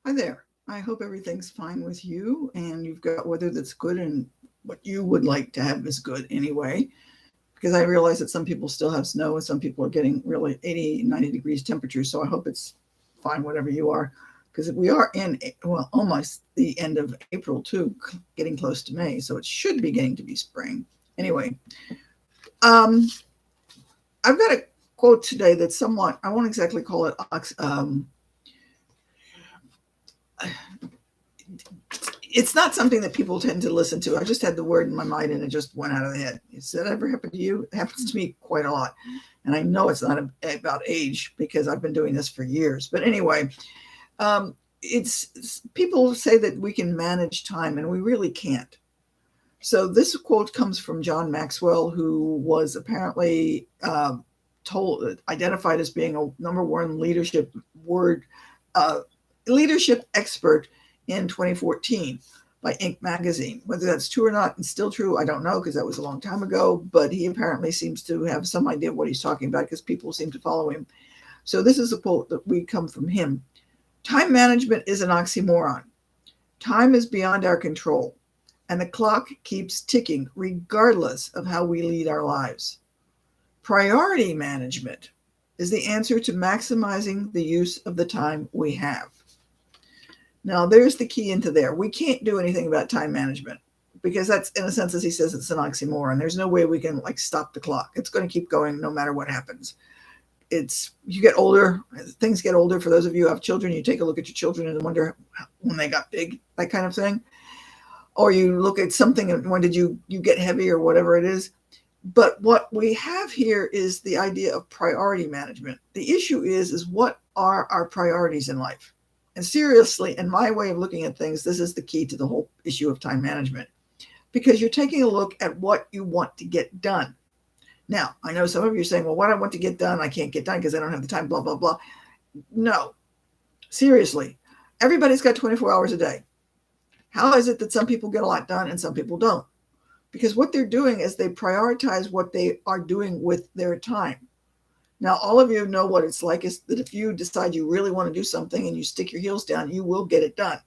Hi there. I hope everything's fine with you and you've got weather that's good and what you would like to have is good anyway. Because I realize that some people still have snow and some people are getting really 80, 90 degrees temperature. So I hope it's fine, whatever you are. Because we are in, well, almost the end of April too, getting close to May. So it should be getting to be spring. Anyway, um, I've got a quote today that's somewhat, I won't exactly call it it's not something that people tend to listen to. I just had the word in my mind and it just went out of the head. Has that ever happened to you? It happens to me quite a lot. And I know it's not about age because I've been doing this for years. But anyway, it's people say that we can manage time and we really can't. So this quote comes from John Maxwell, who was apparently identified as being a number one uh, leadership expert in 2014 by Inc. magazine. Whether that's true or not and still true, I don't know because that was a long time ago, but he apparently seems to have some idea of what he's talking about because people seem to follow him. So this is a quote that we come from him. Time management is an oxymoron. Time is beyond our control, and the clock keeps ticking regardless of how we lead our lives. Priority management is the answer to maximizing the use of the time we have. Now, there's the key into there. We can't do anything about time management because that's, in a sense, as he says, it's an oxymoron. There's no way we can stop the clock. It's going to keep going no matter what happens. You get older, things get older. For those of you who have children, you take a look at your children and wonder when they got big, that kind of thing. Or you look at something and when did you get heavy or whatever it is. But what we have here is the idea of priority management. The issue is what are our priorities in life? And seriously, in my way of looking at things, this is the key to the whole issue of time management, because you're taking a look at what you want to get done. Now, I know some of you are saying, well, what I want to get done, I can't get done because I don't have the time, blah, blah, blah. No, seriously, everybody's got 24 hours a day. How is it that some people get a lot done and some people don't? Because what they're doing is they prioritize what they are doing with their time. Now, all of you know what it's like is that if you decide you really want to do something and you stick your heels down, you will get it done.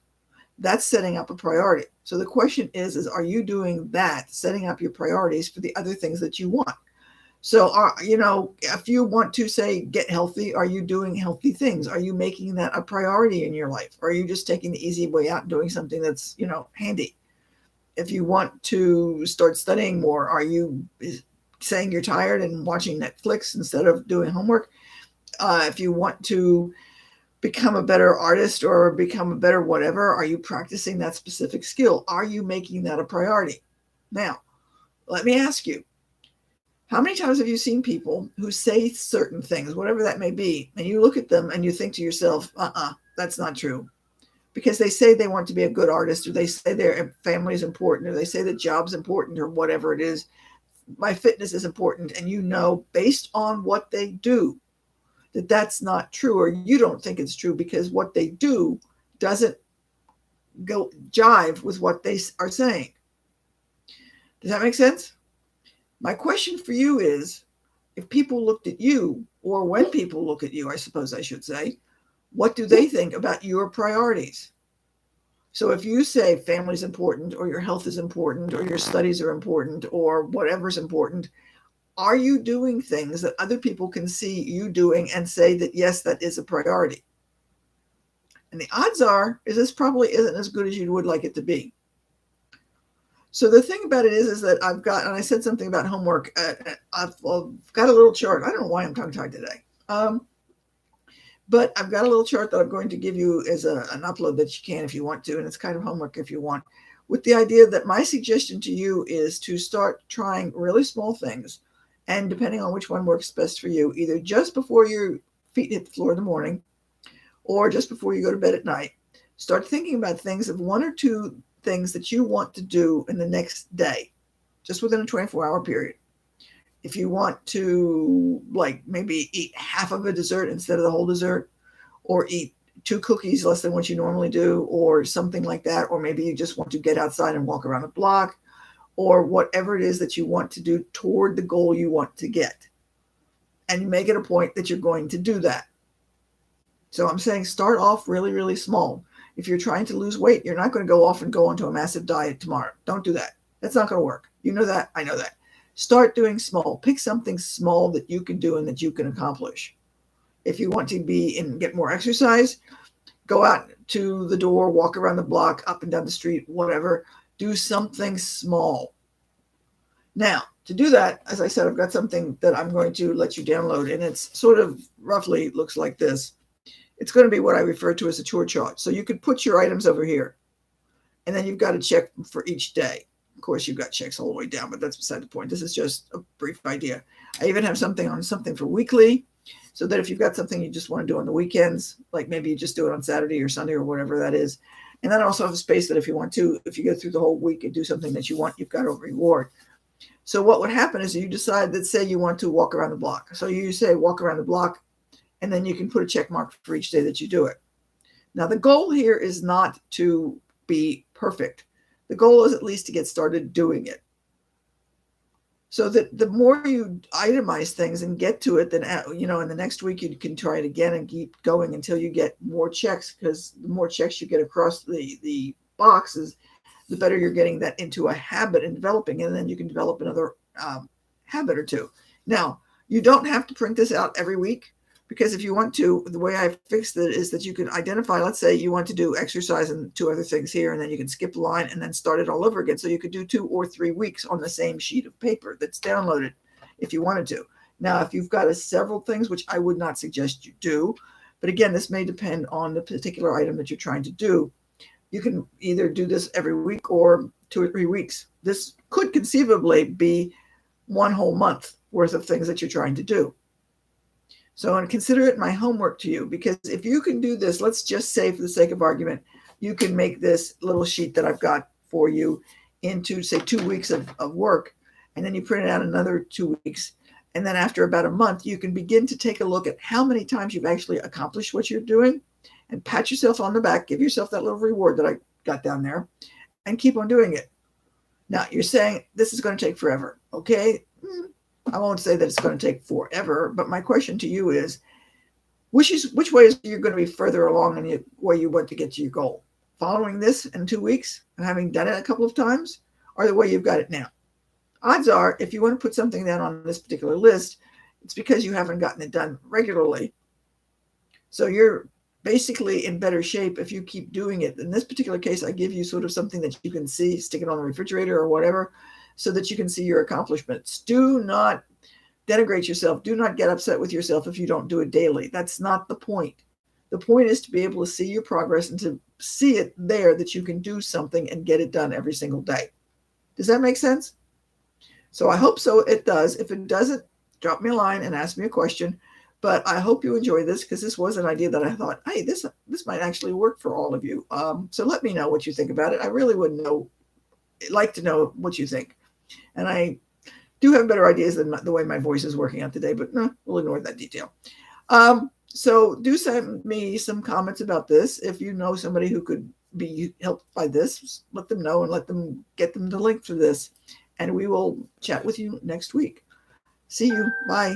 That's setting up a priority. So the question is are you doing that, setting up your priorities for the other things that you want? So, if you want to say get healthy, are you doing healthy things? Are you making that a priority in your life? Or are you just taking the easy way out and doing something that's, handy? If you want to start studying more, are you saying you're tired and watching Netflix instead of doing homework? If you want to become a better artist or become a better whatever, are you practicing that specific skill? Are you making that a priority? Now, let me ask you, how many times have you seen people who say certain things, whatever that may be, and you look at them and you think to yourself, that's not true? Because they say they want to be a good artist, or they say their family is important, or they say the job's important, or whatever it is. My fitness is important, and based on what they do that that's not true, or you don't think it's true because what they do doesn't go jive with what they are saying. Does that make sense? My question for you is, if people looked at you, or when people look at you, I suppose I should say, what do they think about your priorities? So if you say family's important, or your health is important, or your studies are important, or whatever's important, are you doing things that other people can see you doing and say that, yes, that is a priority? And the odds are this probably isn't as good as you would like it to be. So the thing about it is that and I said something about homework. I've got a little chart. I don't know why I'm tongue-tied today. But I've got a little chart that I'm going to give you as an upload that you can if you want to, and it's kind of homework if you want, with the idea that my suggestion to you is to start trying really small things, and depending on which one works best for you, either just before your feet hit the floor in the morning or just before you go to bed at night, start thinking about things of one or two things that you want to do in the next day, just within a 24-hour period. If you want to maybe eat half of a dessert instead of the whole dessert, or eat 2 cookies less than what you normally do, or something like that, or maybe you just want to get outside and walk around the block, or whatever it is that you want to do toward the goal you want to get. And you make it a point that you're going to do that. So I'm saying start off really, really small. If you're trying to lose weight, you're not going to go off and go onto a massive diet tomorrow. Don't do that. That's not going to work. You know that. I know that. Start doing small. Pick something small that you can do and that you can accomplish. If you want to be and get more exercise, go out to the door, walk around the block, up and down the street, whatever. Do something small. Now, to do that, as I said, I've got something that I'm going to let you download, and it's sort of roughly looks like this. It's going to be what I refer to as a chore chart. So you could put your items over here, and then you've got to check for each day. Of course, you've got checks all the way down, but that's beside the point. This is just a brief idea. I even have something for weekly, so that if you've got something you just want to do on the weekends, like maybe you just do it on Saturday or Sunday or whatever that is. And then I also have a space that if you want to, if you go through the whole week and do something that you want, you've got a reward. So what would happen is you decide that, say you want to walk around the block. So you say walk around the block, and then you can put a check mark for each day that you do it. Now, the goal here is not to be perfect. The goal is at least to get started doing it. So that the more you itemize things and get to it, then, in the next week you can try it again and keep going until you get more checks, because the more checks you get across the boxes, the better you're getting that into a habit and developing, and then you can develop another habit or two. Now, you don't have to print this out every week, because if you want to, the way I fixed it is that you can identify, let's say you want to do exercise and 2 other things here, and then you can skip a line and then start it all over again. So you could do 2 or 3 weeks on the same sheet of paper that's downloaded if you wanted to. Now, if you've got several things, which I would not suggest you do, but again, this may depend on the particular item that you're trying to do. You can either do this every week or 2 or 3 weeks. This could conceivably be 1 whole month worth of things that you're trying to do. So, and consider it my homework to you, because if you can do this, let's just say for the sake of argument, you can make this little sheet that I've got for you into, say, 2 weeks of work, and then you print it out another 2 weeks. And then after about a month, you can begin to take a look at how many times you've actually accomplished what you're doing, and pat yourself on the back, give yourself that little reward that I got down there, and keep on doing it. Now, you're saying this is going to take forever, okay? I won't say that it's going to take forever, but my question to you is, which way is you're going to be further along in where you want to get to your goal? Following this in 2 weeks and having done it a couple of times, or the way you've got it now? Odds are, if you want to put something down on this particular list, it's because you haven't gotten it done regularly. So you're basically in better shape if you keep doing it. In this particular case, I give you sort of something that you can see, stick it on the refrigerator or whatever, so that you can see your accomplishments. Do not denigrate yourself. Do not get upset with yourself if you don't do it daily. That's not the point. The point is to be able to see your progress and to see it there that you can do something and get it done every single day. Does that make sense? So I hope so. It does. If it doesn't, drop me a line and ask me a question. But I hope you enjoy this, because this was an idea that I thought, hey, this might actually work for all of you. So let me know what you think about it. I really would like to know what you think. And I do have better ideas than the way my voice is working out today, but no, we'll ignore that detail. So do send me some comments about this. If you know somebody who could be helped by this, let them know and get them the link for this. And we will chat with you next week. See you. Bye.